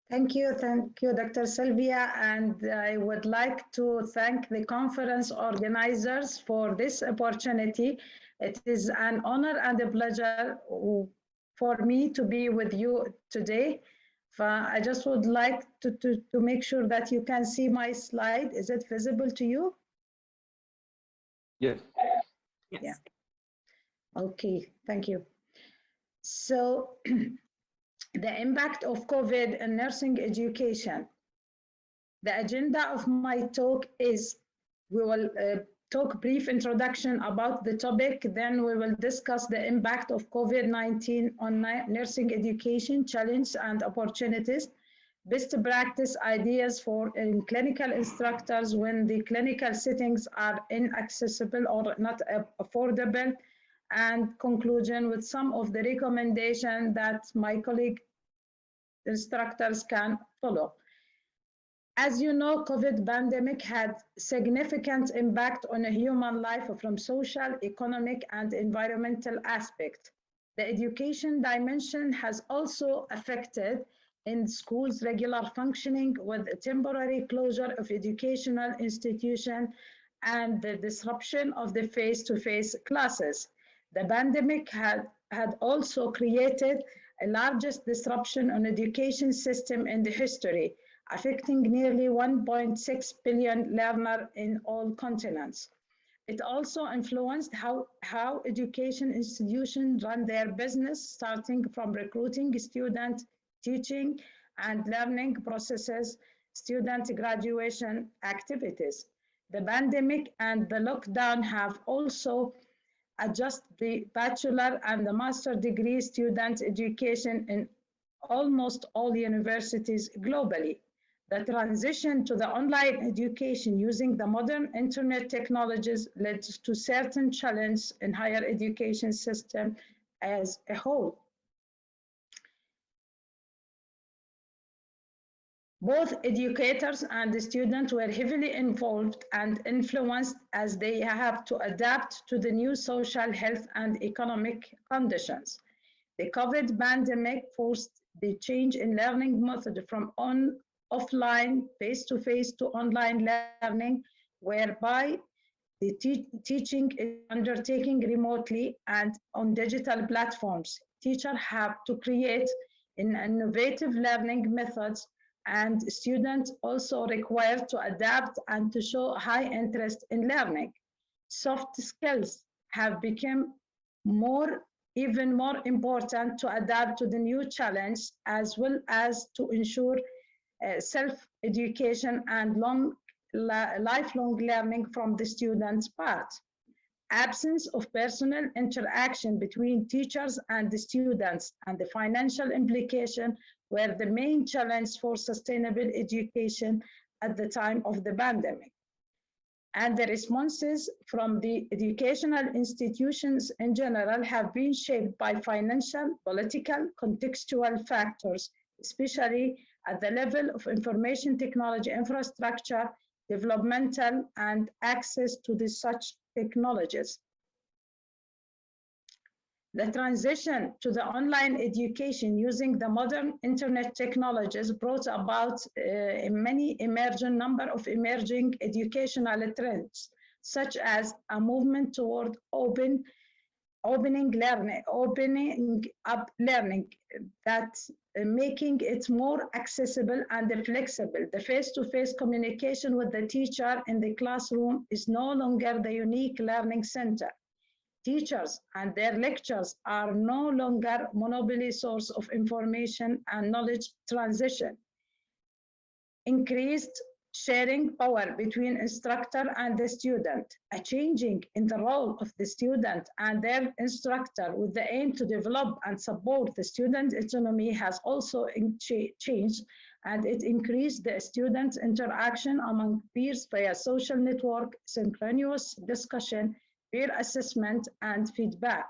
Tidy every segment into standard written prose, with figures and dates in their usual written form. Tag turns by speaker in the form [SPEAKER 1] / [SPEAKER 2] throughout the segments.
[SPEAKER 1] Thank you, Dr. Sylvia. And I would like to thank the conference organizers for this opportunity. It is an honor and a pleasure for me to be with you today. I just would like to make sure that you can see my slide. Is it visible to you?
[SPEAKER 2] Yes.
[SPEAKER 1] Yes. Yeah. Okay, thank you. So, the impact of COVID in nursing education. The agenda of my talk is we will talk brief introduction about the topic, then we will discuss the impact of COVID-19 on nursing education, challenges and opportunities, best practice ideas for clinical instructors when the clinical settings are inaccessible or not affordable, and conclusion with some of the recommendations that my colleague instructors can follow. As you know, COVID pandemic had significant impact on a human life from social, economic, and environmental aspect. The education dimension has also affected in schools' regular functioning with a temporary closure of educational institutions and the disruption of the face-to-face classes. The pandemic had also created the largest disruption on education system in the history, affecting nearly 1.6 billion learners in all continents. It also influenced how education institutions run their business, starting from recruiting students, teaching and learning processes, student graduation activities. The pandemic and the lockdown have also adjusted the bachelor and the master degree student education in almost all universities globally. The transition to the online education using the modern internet technologies led to certain challenges in higher education system as a whole. Both educators and the students were heavily involved and influenced as they have to adapt to the new social, health, and economic conditions. The COVID pandemic forced the change in learning method from offline, face-to-face to online learning, whereby the teaching is undertaken remotely and on digital platforms. Teachers have to create innovative learning methods, and students also required to adapt and to show high interest in learning. Soft skills have become even more important to adapt to the new challenge, as well as to ensure self-education and lifelong learning from the students' part. Absence of personal interaction between teachers and the students and the financial implication were the main challenge for sustainable education at the time of the pandemic. And the responses from the educational institutions in general have been shaped by financial, political, contextual factors, especially at the level of information technology infrastructure, developmental, and access to such technologies. The transition to the online education using the modern internet technologies brought about a number of emerging educational trends, such as a movement toward opening up learning, that making it more accessible and flexible. The face-to-face communication with the teacher in the classroom is no longer the unique learning center. Teachers and their lectures are no longer monopoly source of information and knowledge transition. Increased sharing power between instructor and the student, a changing in the role of the student and their instructor with the aim to develop and support the student autonomy has also changed, and it increased the student interaction among peers via social network, synchronous discussion, peer assessment, and feedback.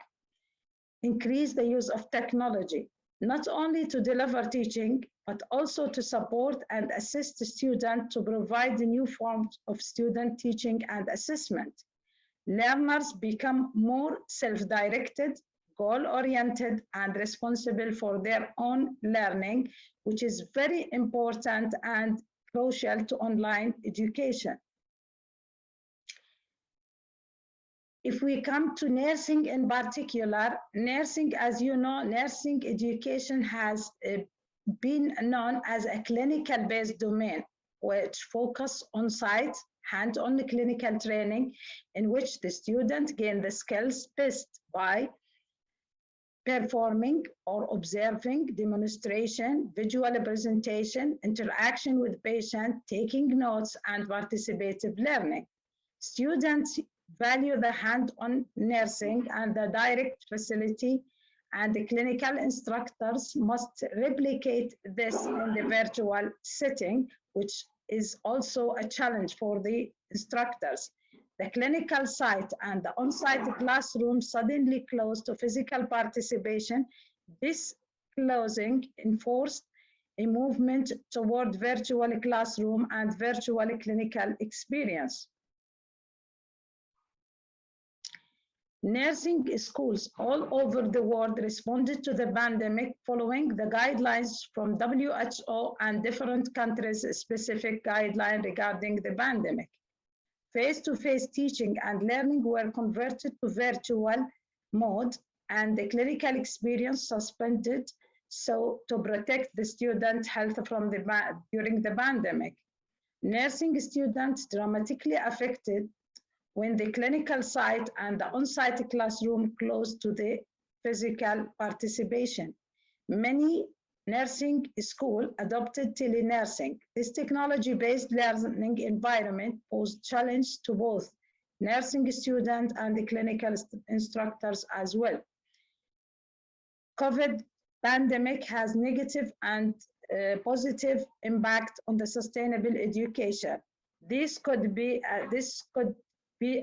[SPEAKER 1] Increase the use of technology, not only to deliver teaching, but also to support and assist the student to provide the new forms of student teaching and assessment. Learners become more self-directed, goal-oriented, and responsible for their own learning, which is very important and crucial to online education. If we come to nursing in particular, nursing, as you know, nursing education has been known as a clinical-based domain, which focus on site, hand-on clinical training, in which the student gain the skills best by performing or observing demonstration, visual presentation, interaction with patient, taking notes, and participative learning. Students value the hand-on nursing and the direct facility, and the clinical instructors must replicate this in the virtual setting, which is also a challenge for the instructors. The clinical site and the on-site classroom suddenly closed to physical participation. This closing enforced a movement toward virtual classroom and virtual clinical experience. Nursing schools all over the world responded to the pandemic following the guidelines from WHO and different countries' specific guidelines regarding the pandemic. Face-to-face teaching and learning were converted to virtual mode, and the clinical experience suspended so to protect the student health from during the pandemic. Nursing students dramatically affected when the clinical site and the on-site classroom closed to the physical participation. Many nursing schools adopted telenursing. This technology-based learning environment posed challenge to both nursing students and the clinical instructors as well. COVID pandemic has negative and positive impact on the sustainable education. This could be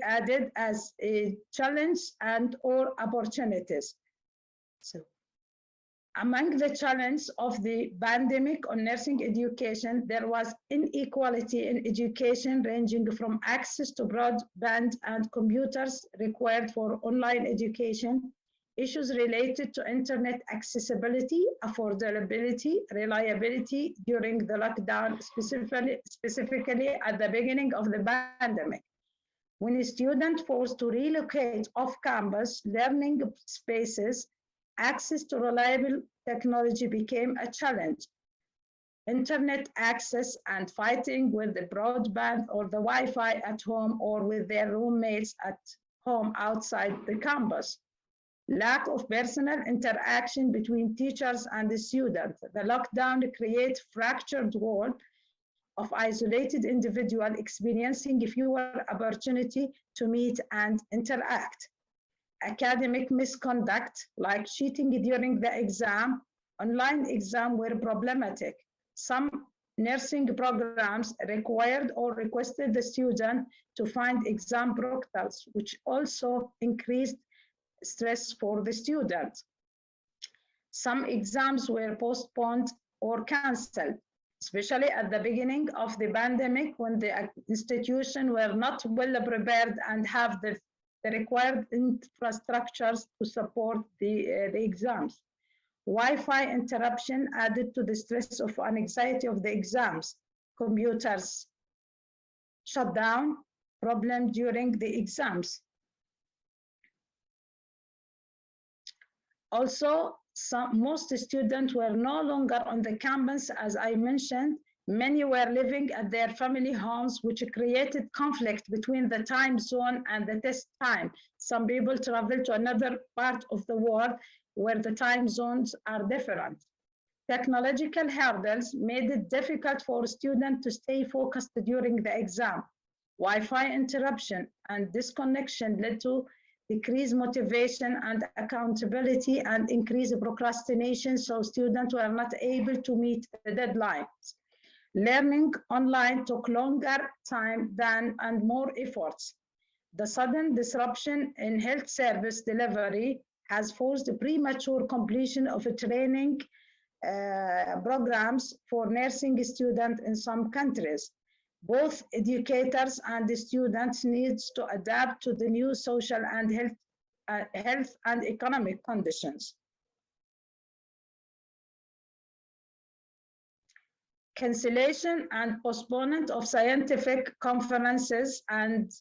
[SPEAKER 1] added as a challenge and or opportunities. So, among the challenges of the pandemic on nursing education, there was inequality in education ranging from access to broadband and computers required for online education, issues related to internet accessibility, affordability, reliability during the lockdown, specifically at the beginning of the pandemic. When a student forced to relocate off-campus learning spaces, access to reliable technology became a challenge. Internet access and fighting with the broadband or the Wi-Fi at home or with their roommates at home outside the campus. Lack of personal interaction between teachers and the students. The lockdown created fractured world of isolated individual experiencing fewer opportunity to meet and interact. Academic misconduct, like cheating during the exam, online exam were problematic. Some nursing programs required or requested the student to find exam proctors, which also increased stress for the students. Some exams were postponed or canceled, especially at the beginning of the pandemic when the institutions were not well prepared and have the required infrastructures to support the exams. Wi-Fi interruption added to the stress of anxiety of the exams. Computers shut down, problem during the exams. Also, most students were no longer on the campus, as I mentioned. Many were living at their family homes, which created conflict between the time zone and the test time. Some people travel to another part of the world where the time zones are different. Technological hurdles made it difficult for students to stay focused during the exam. Wi-Fi interruption and disconnection led to decreased motivation and accountability and increased procrastination, so students were not able to meet the deadlines. Learning online took longer time and more efforts. The sudden disruption in health service delivery has forced premature completion of training programs for nursing students in some countries. Both educators and the students need to adapt to the new social and health health and economic conditions. Cancellation and postponement of scientific conferences and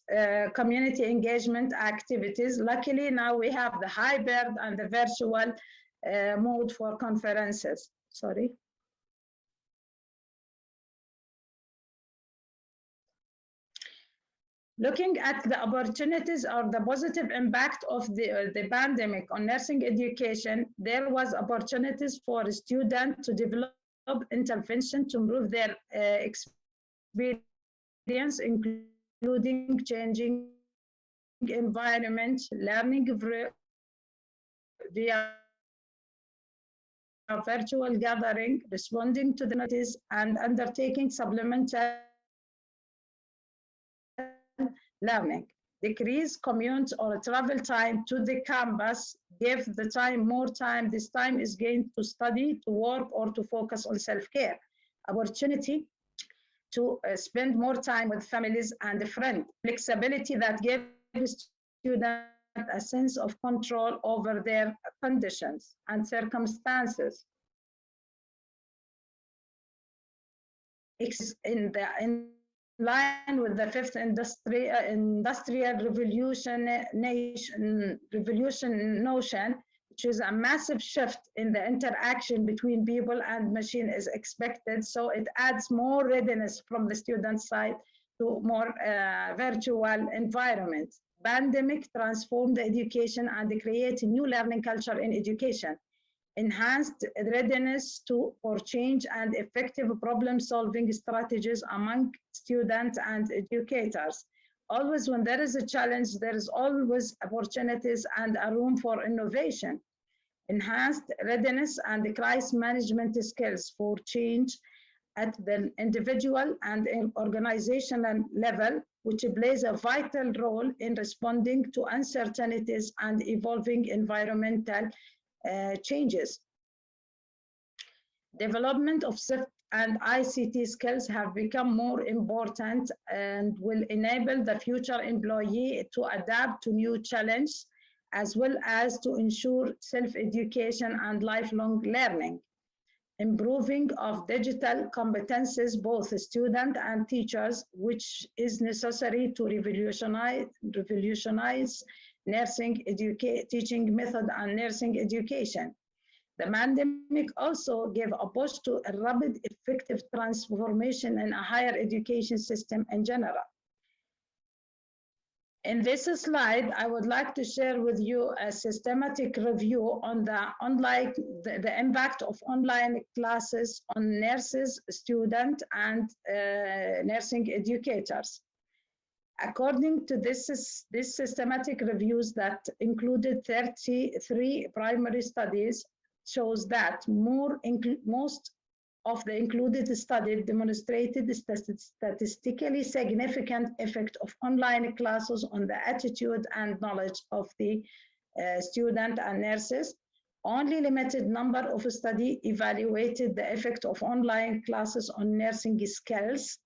[SPEAKER 1] community engagement activities. Luckily, now we have the hybrid and the virtual mode for conferences. Sorry. Looking at the opportunities or the positive impact of the pandemic on nursing education, there was opportunities for students to develop intervention to improve their experience, including changing environment, learning via virtual gathering, responding to the notice, and undertaking supplemental learning. Decrease commute or travel time to the campus, give the time more time. This time is gained to study, to work, or to focus on self-care. Opportunity to spend more time with families and friends. Flexibility that gave students a sense of control over their conditions and circumstances. In line with the fifth industrial revolution notion, which is a massive shift in the interaction between people and machine is expected. So it adds more readiness from the student side to more virtual environment. Pandemic transformed the education and created a new learning culture in education. Enhanced readiness for change and effective problem-solving strategies among students and educators. Always when there is a challenge, there is always opportunities and a room for innovation. Enhanced readiness and crisis management skills for change at the individual and organizational level, which plays a vital role in responding to uncertainties and evolving environmental changes. Development of SIFT and ICT skills have become more important and will enable the future employee to adapt to new challenges, as well as to ensure self-education and lifelong learning. Improving of digital competences, both students and teachers, which is necessary to revolutionize nursing teaching method and nursing education. The pandemic also gave a push to a rapid, effective transformation in a higher education system in general. In this slide, I would like to share with you a systematic review on the impact of online classes on nurses, students, and nursing educators. According to this systematic reviews that included 33 primary studies, shows that most of the included studies demonstrated the statistically significant effect of online classes on the attitude and knowledge of the student and nurses. Only limited number of studies evaluated the effect of online classes on nursing skills.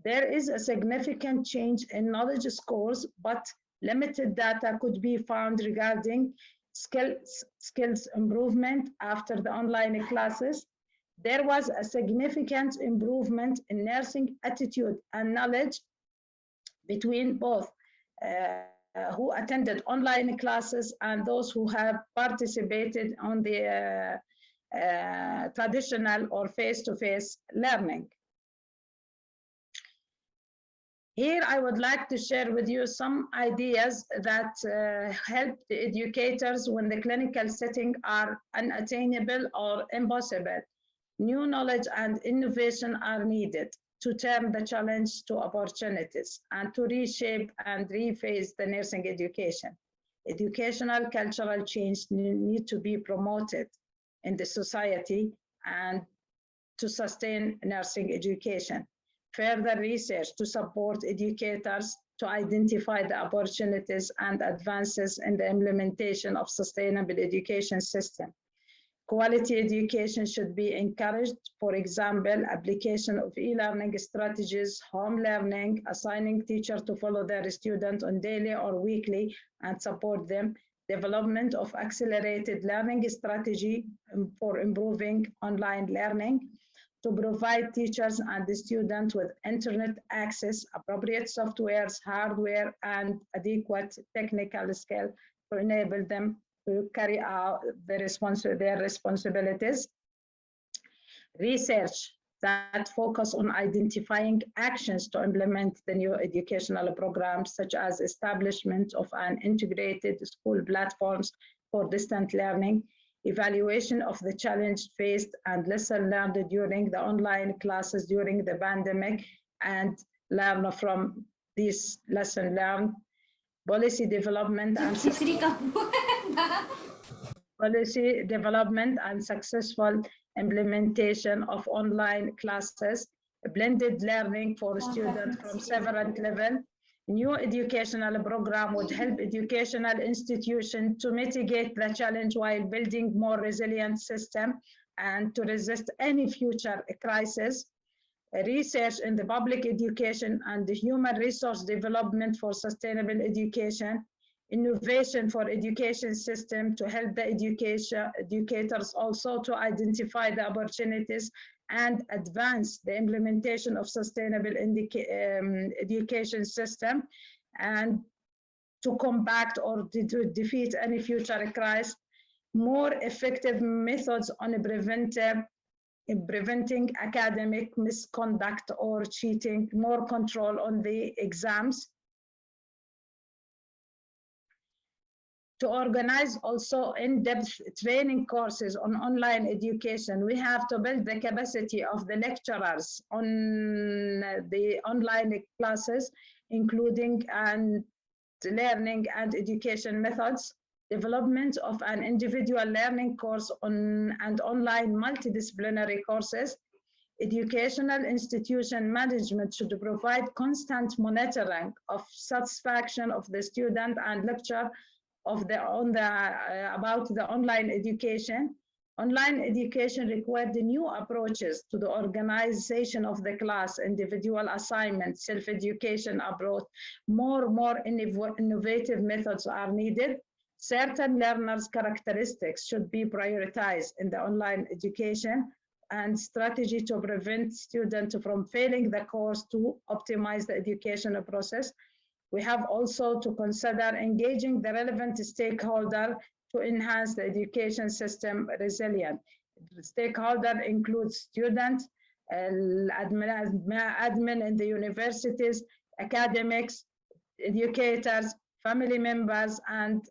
[SPEAKER 1] There is a significant change in knowledge scores, but limited data could be found regarding skills improvement after the online classes. There was a significant improvement in nursing attitude and knowledge between both who attended online classes and those who have participated on the traditional or face-to-face learning. Here, I would like to share with you some ideas that help the educators when the clinical setting are unattainable or impossible. New knowledge and innovation are needed to turn the challenge to opportunities and to reshape and rephase the nursing education. Educational cultural change need to be promoted in the society and to sustain nursing education. Further research to support educators to identify the opportunities and advances in the implementation of sustainable education system. Quality education should be encouraged, for example, application of e-learning strategies, home learning, assigning teachers to follow their students on daily or weekly and support them, development of accelerated learning strategy for improving online learning, to provide teachers and the students with internet access, appropriate softwares, hardware, and adequate technical skill to enable them to carry out their responsibilities. Research that focus on identifying actions to implement the new educational programs, such as establishment of an integrated school platforms for distant learning, evaluation of the challenge faced and lesson learned during the online classes during the pandemic, and learn from this lesson learned, policy development and successful implementation of online classes, blended learning for students from several levels. New educational program would help educational institutions to mitigate the challenge while building more resilient system and to resist any future crisis. Research in the public education and the human resource development for sustainable education, innovation for education system to help the educators also to identify the opportunities and advance the implementation of sustainable education system, and to combat or to defeat any future crisis. More effective methods on preventing academic misconduct or cheating, more control on the exams. To organize also in-depth training courses on online education, we have to build the capacity of the lecturers on the online classes, including and learning and education methods, development of an individual learning course on and online multidisciplinary courses. Educational institution management should provide constant monitoring of satisfaction of the student and lecture of about the online education. Online education required new approaches to the organization of the class, individual assignment, self-education approach. More innovative methods are needed. Certain learners' characteristics should be prioritized in the online education, and strategy to prevent students from failing the course to optimize the educational process. We have also to consider engaging the relevant stakeholder to enhance the education system resilience. The stakeholder includes students, admin in the universities, academics, educators, family members, and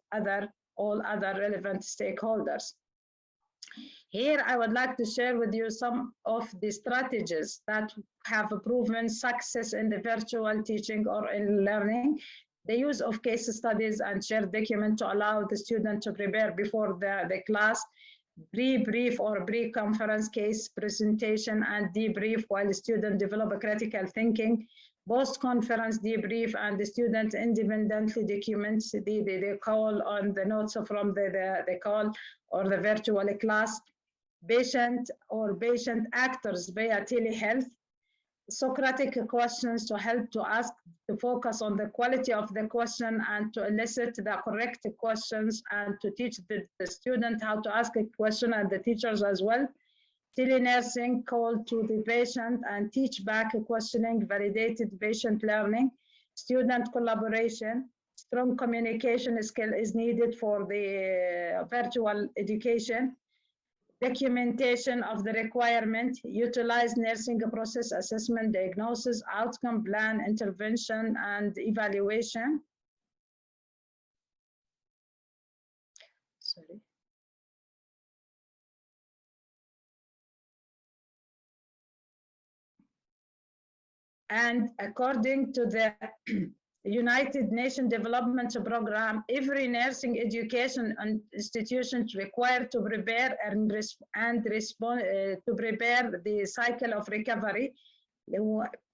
[SPEAKER 1] all other relevant stakeholders. Here, I would like to share with you some of the strategies that have proven success in the virtual teaching or in learning. The use of case studies and shared document to allow the student to prepare before the class, pre-brief or pre-conference case presentation and debrief while the student develop a critical thinking, post-conference debrief, and the student independently documents the call on the notes from the call or the virtual class. Patient actors via telehealth, Socratic questions to help to focus on the quality of the question and to elicit the correct questions and to teach the student how to ask a question and the teachers as well. Telenursing, call to the patient and teach back questioning, validated patient learning. Student collaboration, strong communication skill is needed for the virtual education. Documentation of the requirement, utilize nursing process assessment, diagnosis, outcome plan, intervention, and evaluation. Sorry. And according to the United Nations Development Program, every nursing education institution is required to prepare to prepare the cycle of recovery,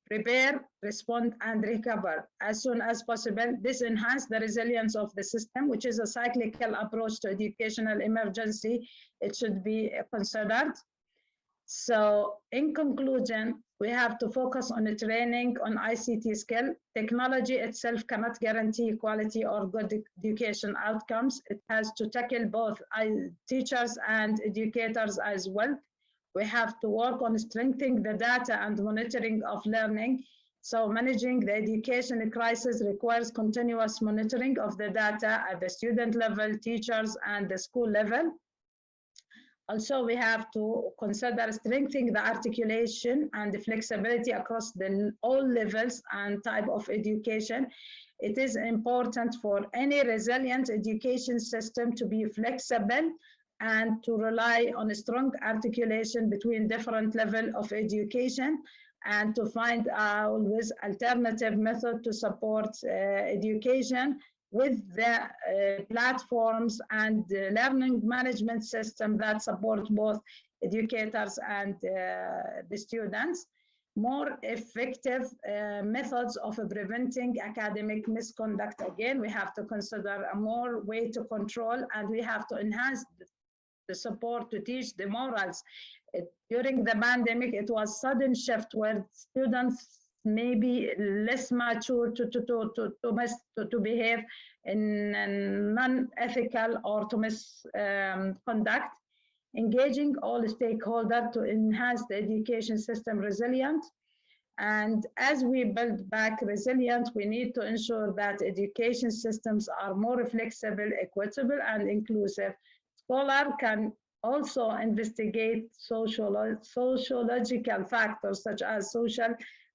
[SPEAKER 1] prepare, respond, and recover as soon as possible. This enhances the resilience of the system, which is a cyclical approach to educational emergency. It should be considered. So in conclusion, We have to focus on training on ICT skill. Technology itself cannot guarantee quality or good education outcomes. It has to tackle both teachers and educators as well. We have to work on strengthening the data and monitoring of learning. So managing the education crisis requires continuous monitoring of the data at the student level, teachers, and the school level. Also, we have to consider strengthening the articulation and the flexibility across all levels and type of education. It is important for any resilient education system to be flexible and to rely on a strong articulation between different levels of education and to find always alternative method to support education with the platforms and learning management system that support both educators and the students. More effective methods of preventing academic misconduct. Again, we have to consider a more way to control, and we have to enhance the support to teach the morals. During the pandemic, it was sudden shift where students may be less mature to behave in non-ethical or to misconduct. Engaging all stakeholders to enhance the education system resilient. And as we build back resilient, we need to ensure that education systems are more flexible, equitable, and inclusive. Scholar can also investigate sociological factors such as social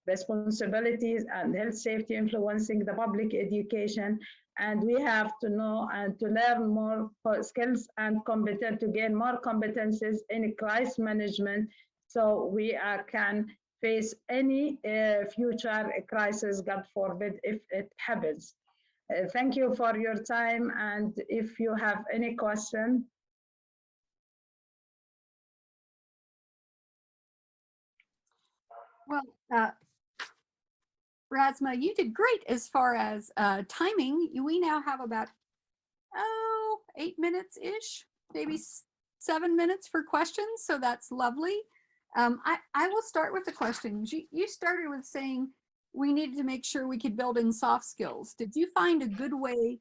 [SPEAKER 1] responsibilities and health safety influencing the public education. And we have to know and to learn more skills and to gain more competencies in crisis management so we can face any future crisis, God forbid, if it happens. Thank you for your time, and if you have any question.
[SPEAKER 2] Well, Rasmeh, you did great as far as timing. We now have about 8 minutes-ish, maybe 7 minutes for questions, so that's lovely. I will start with the questions. You started with saying we needed to make sure we could build in soft skills. Did you find a good way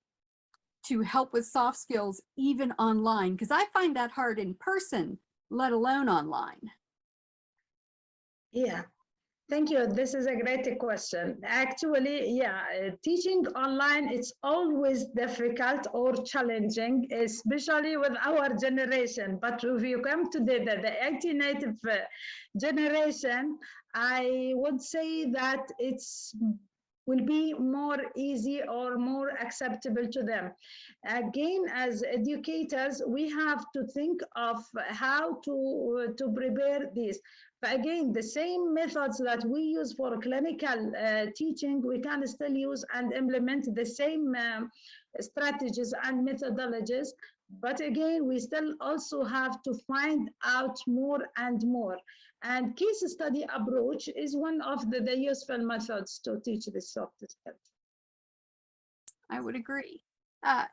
[SPEAKER 2] to help with soft skills even online? Because I find that hard in person, let alone online.
[SPEAKER 1] Yeah. Thank you. This is a great question. Actually, yeah, teaching online, it's always difficult or challenging, especially with our generation. But if you come to the IT native generation, I would say that it's will be more easy or more acceptable to them. Again, as educators, we have to think of how to prepare this. But again, the same methods that we use for clinical teaching, we can still use and implement the same strategies and methodologies. But again, we still also have to find out more and more. And case study approach is one of the useful methods to teach the soft skills.
[SPEAKER 2] I would agree.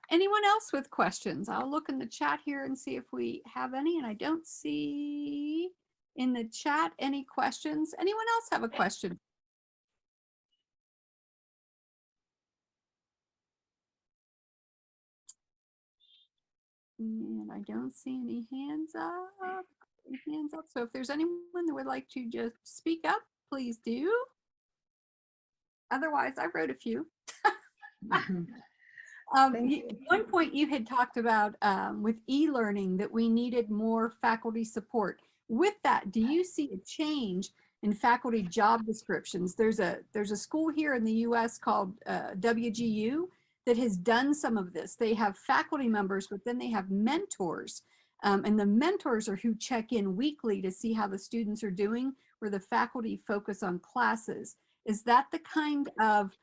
[SPEAKER 2] Anyone else with questions? I'll look in the chat here and see if we have any, and I don't see in the chat any questions. Anyone else have a question? And I don't see any hands up. So if there's anyone that would like to just speak up, please do. Otherwise, I wrote a few. At one point you had talked about with e-learning that we needed more faculty support. With that, do you see a change in faculty job descriptions? There's a school here in the US called WGU that has done some of this. They have faculty members, but then they have mentors. And the mentors are who check in weekly to see how the students are doing, where the faculty focus on classes. Is that the kind of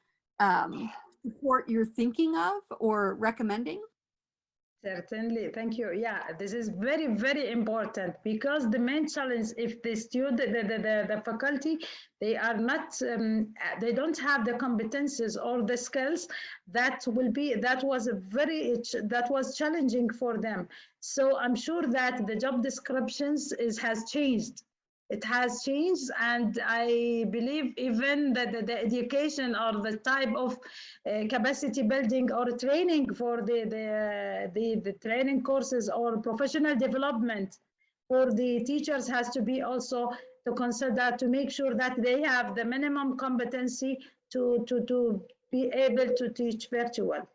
[SPEAKER 2] support you're thinking of or recommending?
[SPEAKER 1] Certainly, thank you. Yeah, this is very, very important because the main challenge, if the student, the faculty, they are not, they don't have the competences or the skills that was challenging for them. So I'm sure that the job descriptions has changed It has changed, and I believe even that the education or the type of capacity building or training for the training courses or professional development for the teachers has to be also to consider to make sure that they have the minimum competency to be able to teach virtual.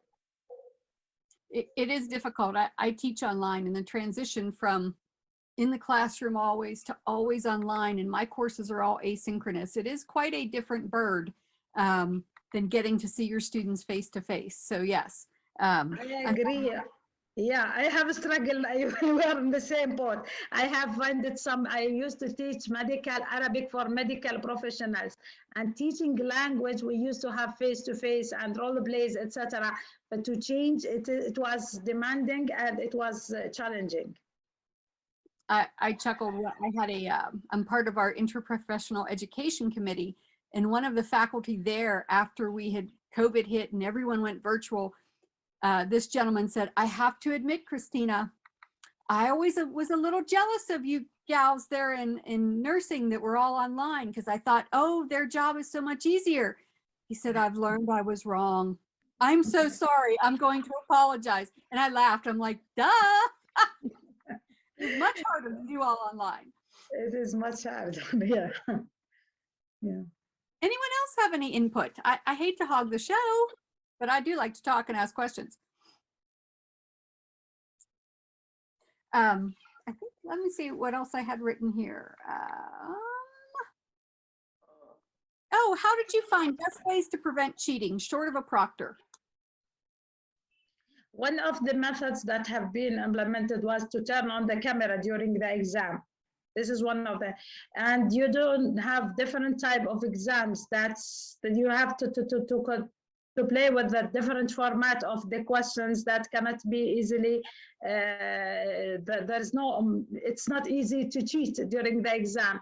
[SPEAKER 2] It is difficult. I teach online, and the transition from in the classroom always to always online, and my courses are all asynchronous. It is quite a different bird than getting to see your students face to face. So yes.
[SPEAKER 1] I agree. Yeah, I have struggled. We are in the same boat. I have found some. I used to teach medical Arabic for medical professionals, and teaching language we used to have face to face and role plays, etc. But to change it, it was demanding and it was challenging.
[SPEAKER 2] I chuckled. I had I'm part of our interprofessional education committee, and one of the faculty there, after we had COVID hit and everyone went virtual, this gentleman said, "I have to admit, Christina, I always was a little jealous of you gals there in nursing that were all online, because I thought, oh, their job is so much easier." He said, "I've learned I was wrong. I'm so sorry. I'm going to apologize." And I laughed. I'm like, duh. It's much harder to do all online.
[SPEAKER 1] It is much harder. Yeah. Yeah.
[SPEAKER 2] Anyone else have any input? I hate to hog the show, but I do like to talk and ask questions. I think, let me see what else I had written here. Oh, how did you find best ways to prevent cheating short of a proctor?
[SPEAKER 1] One of the methods that have been implemented was to turn on the camera during the exam. This is one of the, and you don't have different type of exams. That you have to play with the different format of the questions that cannot be easily. There's no. It's not easy to cheat during the exam.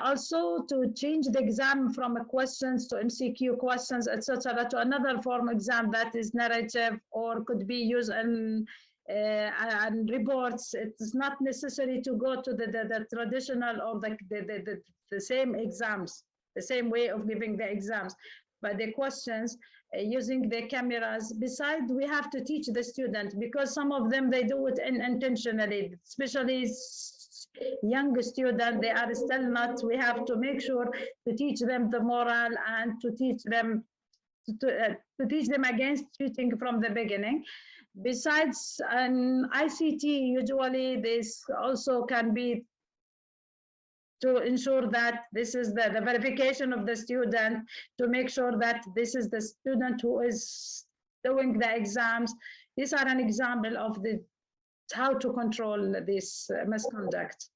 [SPEAKER 1] Also to change the exam from questions to MCQ questions, etc., to another form exam that is narrative or could be used in and reports. It's not necessary to go to the traditional or the same exams, the same way of giving the exams, but the questions using the cameras. Besides, we have to teach the student, because some of them, they do it intentionally, especially young students, they are still not. We have to make sure to teach them the moral and to teach them against cheating from the beginning. Besides, an ICT, usually this also can be to ensure that this is the verification of the student, to make sure that this is the student who is doing the exams. These are an example of how to control this misconduct.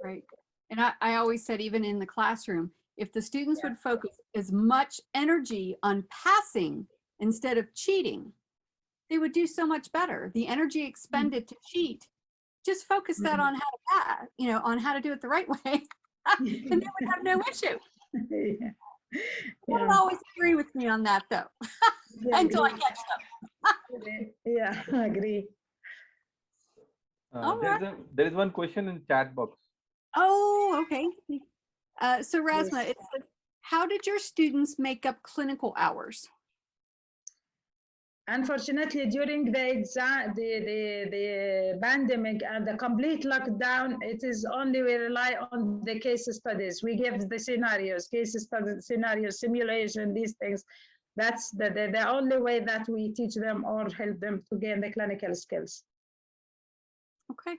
[SPEAKER 2] Right. And I always said, even in the classroom, if the students would focus as much energy on passing instead of cheating, they would do so much better. The energy expended to cheat, just focus that on how to pass, on how to do it the right way, and they would have no issue.
[SPEAKER 1] Yeah.
[SPEAKER 2] They don't always agree with me on that, though, until I catch them.
[SPEAKER 1] Yeah, I agree.
[SPEAKER 3] There is one question in chat box.
[SPEAKER 2] Oh, okay. So Rasmeh,
[SPEAKER 1] Yes.
[SPEAKER 2] it says, how did your students make up clinical hours?
[SPEAKER 1] Unfortunately, during the exam, the pandemic and the complete lockdown, it is only we rely on the case studies. We give the scenarios, case studies, scenarios, simulation, these things. That's the only way that we teach them or help them to gain the clinical skills.
[SPEAKER 2] Okay.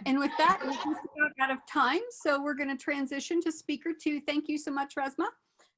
[SPEAKER 2] And with that, we're just about out of time, so we're going to transition to speaker 2. Thank you so much, Rasmeh.